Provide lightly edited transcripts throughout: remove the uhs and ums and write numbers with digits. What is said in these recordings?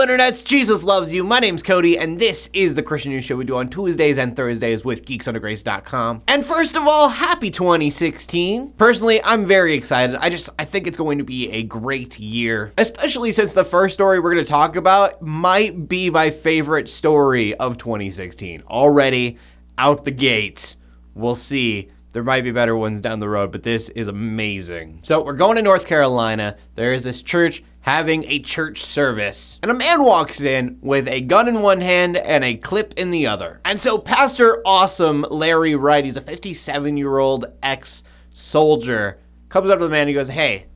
Hello internets, Jesus loves you. My name's Cody, and this is the Christian News Show we do on Tuesdays and Thursdays with geeksundergrace.com. And first of all, happy 2016. Personally, I'm very excited. I think it's going to be a great year, especially since the first story we're going to talk about might be my favorite story of 2016. Already out the gate. We'll see. There might be better ones down the road, but this is amazing. So we're going to North Carolina. There is this church having a church service, and a man walks in with a gun in one hand and a clip in the other. And so Pastor Awesome Larry Wright, he's a 57-year-old ex-soldier, comes up to the man and he goes, "Hey,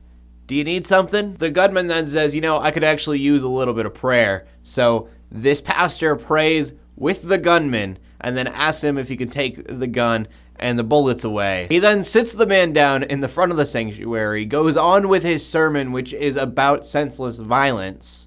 do you need something?" The gunman then says, I could actually use a little bit of prayer. So this pastor prays with the gunman and then asks him if he could take the gun and the bullets away. He then sits the man down in the front of the sanctuary, goes on with his sermon, which is about senseless violence,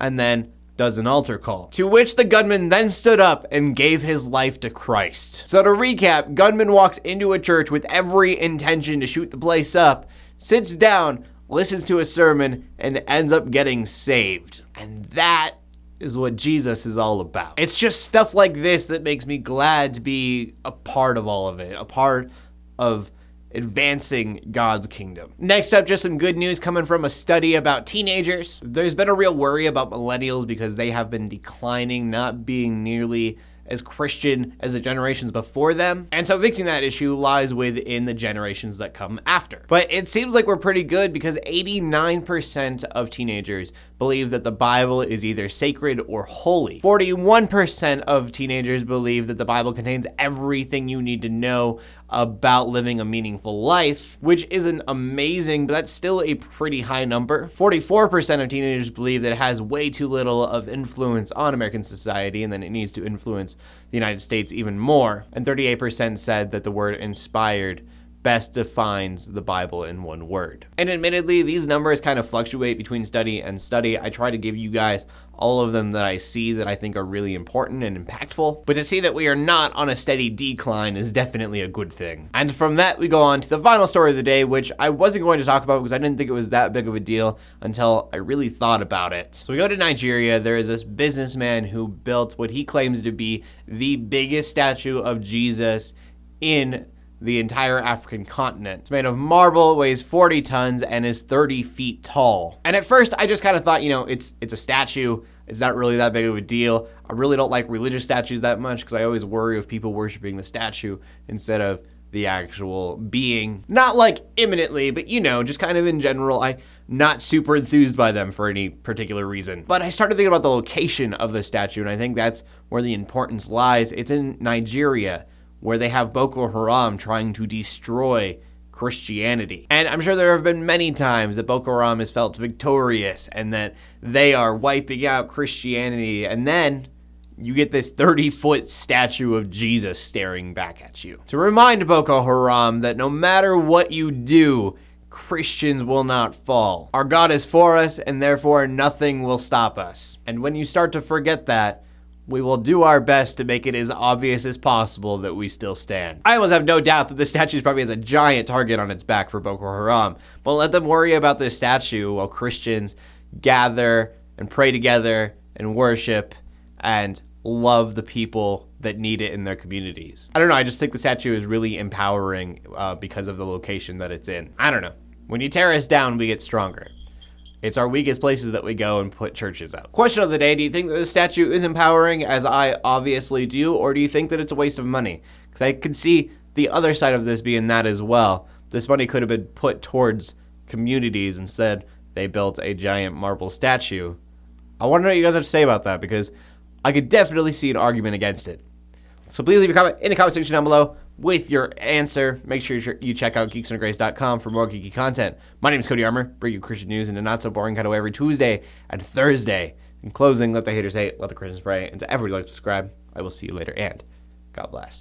and then does an altar call, to which the gunman then stood up and gave his life to Christ. So to recap, gunman walks into a church with every intention to shoot the place up, sits down, listens to a sermon, and ends up getting saved. And that is what Jesus is all about. It's just stuff like this that makes me glad to be a part of all of it, a part of advancing God's kingdom. Next up, just some good news coming from a study about teenagers. There's been a real worry about millennials because they have been declining, not being nearly as Christian as the generations before them. And so fixing that issue lies within the generations that come after. But it seems like we're pretty good because 89% of teenagers believe that the Bible is either sacred or holy. 41% of teenagers believe that the Bible contains everything you need to know about living a meaningful life, which isn't amazing, but that's still a pretty high number. 44% of teenagers believe that it has way too little of influence on American society and then it needs to influence the United States even more. And 38% said that the word inspired best defines the Bible in one word. And admittedly, these numbers kind of fluctuate between study and study. I try to give you guys all of them that I see that I think are really important and impactful. But to see that we are not on a steady decline is definitely a good thing. And from that, we go on to the final story of the day, which I wasn't going to talk about because I didn't think it was that big of a deal until I really thought about it. So we go to Nigeria. There is this businessman who built what he claims to be the biggest statue of Jesus in the entire African continent. It's made of marble, weighs 40 tons, and is 30 feet tall. And at first, I just kind of thought, it's a statue. It's not really that big of a deal. I really don't like religious statues that much because I always worry of people worshiping the statue instead of the actual being. Not like imminently, but just kind of in general, I'm not super enthused by them for any particular reason. But I started thinking about the location of the statue, and I think that's where the importance lies. It's in Nigeria, where they have Boko Haram trying to destroy Christianity. And I'm sure there have been many times that Boko Haram has felt victorious and that they are wiping out Christianity, and then you get this 30-foot statue of Jesus staring back at you to remind Boko Haram that no matter what you do, Christians will not fall. Our God is for us, and therefore nothing will stop us. And when you start to forget that, we will do our best to make it as obvious as possible that we still stand. I almost have no doubt that the statue probably has a giant target on its back for Boko Haram, but let them worry about this statue while Christians gather and pray together and worship and love the people that need it in their communities. I don't know, I just think the statue is really empowering because of the location that it's in. I don't know. When you tear us down, we get stronger. It's our weakest places that we go and put churches out. Question of the day, do you think that the statue is empowering, as I obviously do, or do you think that it's a waste of money? Because I could see the other side of this being that as well. This money could have been put towards communities. Instead, they built a giant marble statue. I want to know what you guys have to say about that, because I could definitely see an argument against it. So please leave your comment in the comment section down below with your answer. Make sure you check out geeksundergrace.com for more geeky content. My name is Cody Armour, bring you Christian news in a not so boring kind of way every Tuesday and Thursday. In closing, let the haters hate, let the Christians pray, and to everybody like to subscribe, I will see you later, and God bless.